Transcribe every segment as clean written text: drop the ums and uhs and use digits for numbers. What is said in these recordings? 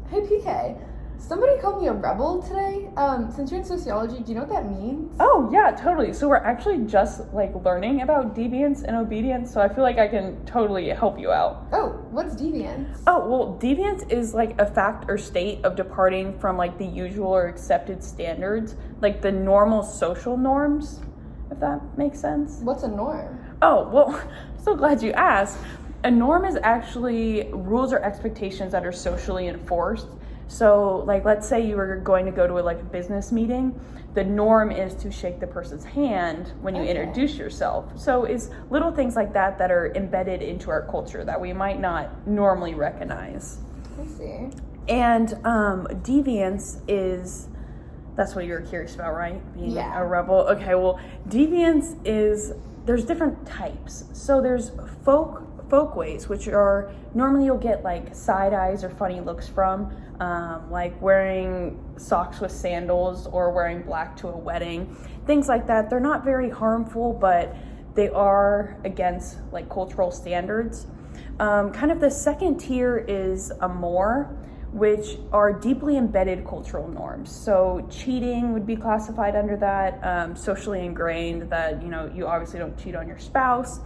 Hey, PK. Somebody called me a rebel today. Since you're in sociology, do you know what that means? Oh, yeah, totally. So we're actually just, learning about deviance and obedience, so I feel like I can totally help you out. Oh, what's deviance? Oh, well, deviance is, a fact or state of departing from, the usual or accepted standards, the normal social norms, if that makes sense. What's a norm? Oh, well, I'm so glad you asked. A norm is actually rules or expectations that are socially enforced. So, let's say you were going to go to a business meeting. The norm is to shake the person's hand when you introduce yourself. So it's little things like that that are embedded into our culture that we might not normally recognize. I see. And deviance is, that's what you're curious about, right? Being a rebel. Okay, well, deviance is, there's different types. So there's folk ways, which are normally you'll get side eyes or funny looks from, wearing socks with sandals or wearing black to a wedding, things like that. They're not very harmful, but they are against cultural standards. Kind of the second tier is amor, which are deeply embedded cultural norms. So cheating would be classified under that, socially ingrained that, you obviously don't cheat on your spouse.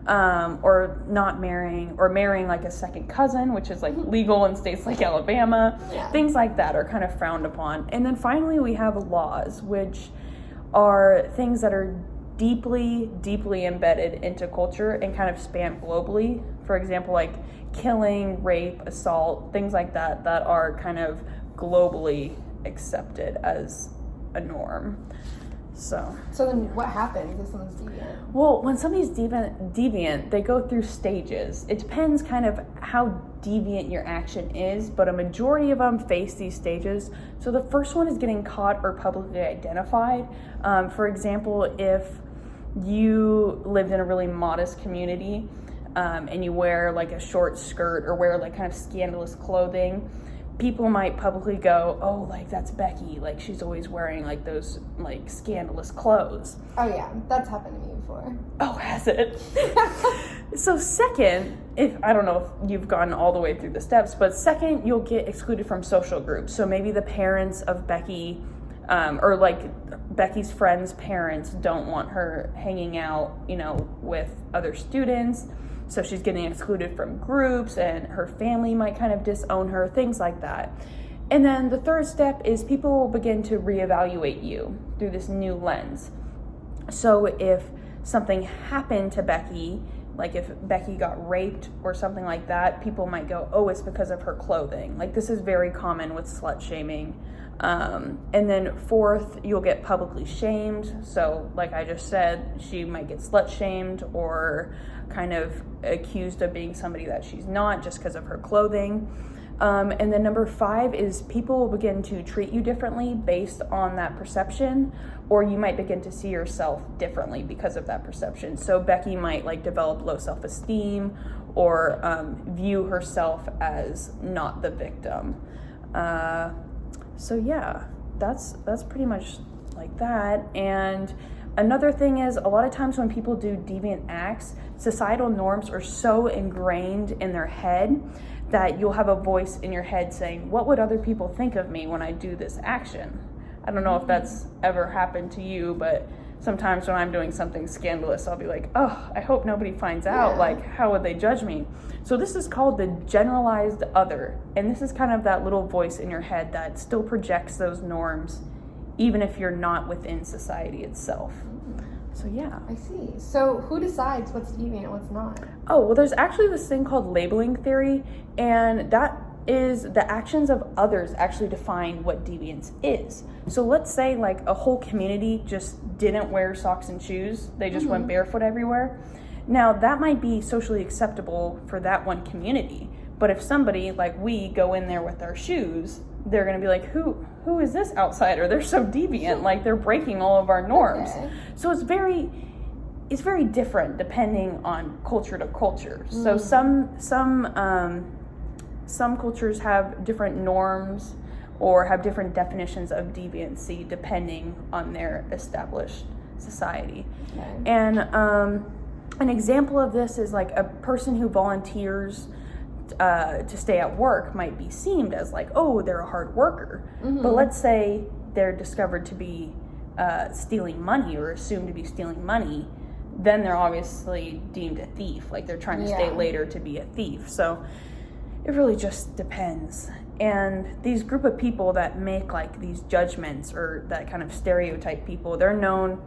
Or not marrying, or marrying a second cousin, which is legal in states like Alabama. Yeah. Things like that are kind of frowned upon. And then finally we have laws, which are things that are deeply, deeply embedded into culture and kind of span globally. For example, killing, rape, assault, things like that are kind of globally accepted as a norm. So then what happens if someone's deviant? Well, when somebody's deviant, they go through stages. It depends kind of how deviant your action is, but a majority of them face these stages. So the first one is getting caught or publicly identified. For example, if you lived in a really modest community and you wear a short skirt or wear kind of scandalous clothing, people might publicly go, oh, that's Becky. She's always wearing those scandalous clothes. Oh yeah, that's happened to me before. Oh, has it? So second, I don't know if you've gone all the way through the steps, but second, you'll get excluded from social groups. So maybe the parents of Becky, or Becky's friends' parents don't want her hanging out, with other students. So she's getting excluded from groups, and her family might kind of disown her, things like that. And then the third step is people will begin to reevaluate you through this new lens. So if something happened to Becky, if Becky got raped or something like that, people might go, oh, it's because of her clothing. This is very common with slut shaming. And then fourth, you'll get publicly shamed. So like I just said, she might get slut shamed or kind of accused of being somebody that she's not just because of her clothing. And then number 5 is people will begin to treat you differently based on that perception, or you might begin to see yourself differently because of that perception. So Becky might develop low self-esteem or view herself as not the victim. So yeah, that's pretty much like that. And another thing is, a lot of times when people do deviant acts, societal norms are so ingrained in their head that you'll have a voice in your head saying, what would other people think of me when I do this action? I don't know if that's ever happened to you, but sometimes when I'm doing something scandalous, I'll be like, oh, I hope nobody finds out. How would they judge me? So this is called the generalized other. And this is kind of that little voice in your head that still projects those norms, even if you're not within society itself. So yeah. I see. So who decides what's deviant and what's not? Oh, well, there's actually this thing called labeling theory, and that is the actions of others actually define what deviance is. So let's say a whole community just didn't wear socks and shoes. They just went barefoot everywhere. Now that might be socially acceptable for that one community. But if somebody we go in there with our shoes, they're going to be like, who is this outsider? They're so deviant. They're breaking all of our norms. Okay. So it's very different depending on culture to culture. So some cultures have different norms or have different definitions of deviancy depending on their established society. Okay. And an example of this is a person who volunteers to stay at work might be seen as like, oh, they're a hard worker. But let's say they're discovered to be stealing money or assumed to be stealing money, then they're obviously deemed a thief. Like they're trying to stay later to be a thief. So it really just depends. And these group of people that make like these judgments or that kind of stereotype people, they're known,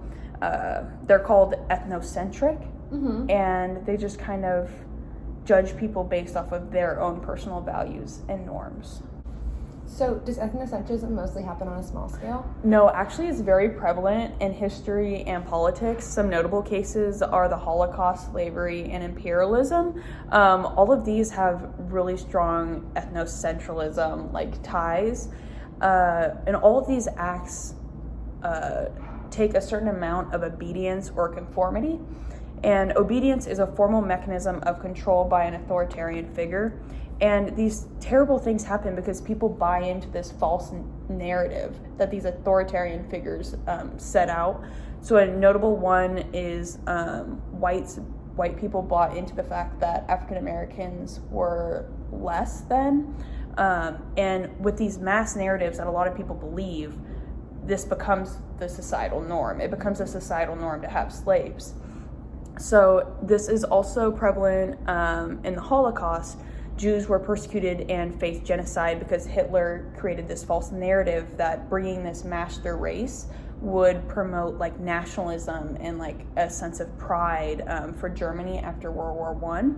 they're called ethnocentric, and they just kind of judge people based off of their own personal values and norms. So does ethnocentrism mostly happen on a small scale? No, actually it's very prevalent in history and politics. Some notable cases are the Holocaust, slavery, and imperialism. All of these have really strong ethnocentralism like ties. And all of these acts take a certain amount of obedience or conformity. And obedience is a formal mechanism of control by an authoritarian figure. And these terrible things happen because people buy into this false narrative that these authoritarian figures set out. So a notable one is white people bought into the fact that African Americans were less than. And with these mass narratives that a lot of people believe, this becomes the societal norm. It becomes a societal norm to have slaves. So this is also prevalent in the Holocaust. Jews were persecuted and faced genocide because Hitler created this false narrative that bringing this master race would promote like nationalism and like a sense of pride for Germany after World War I.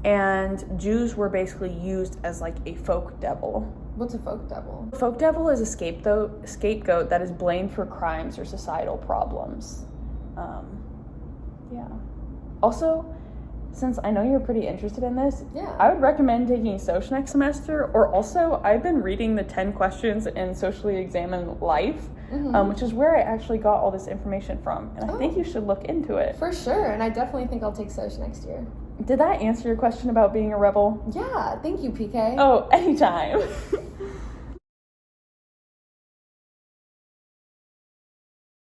And Jews were basically used as like a folk devil. What's a folk devil? Folk devil is a scapegoat that is blamed for crimes or societal problems. Also, since I know you're pretty interested in this, I would recommend taking Soc next semester, or also I've been reading the 10 questions in Socially Examined Life, which is where I actually got all this information from, and I think you should look into it. For sure, and I definitely think I'll take Soc next year. Did that answer your question about being a rebel? Yeah, thank you, PK. Oh, anytime.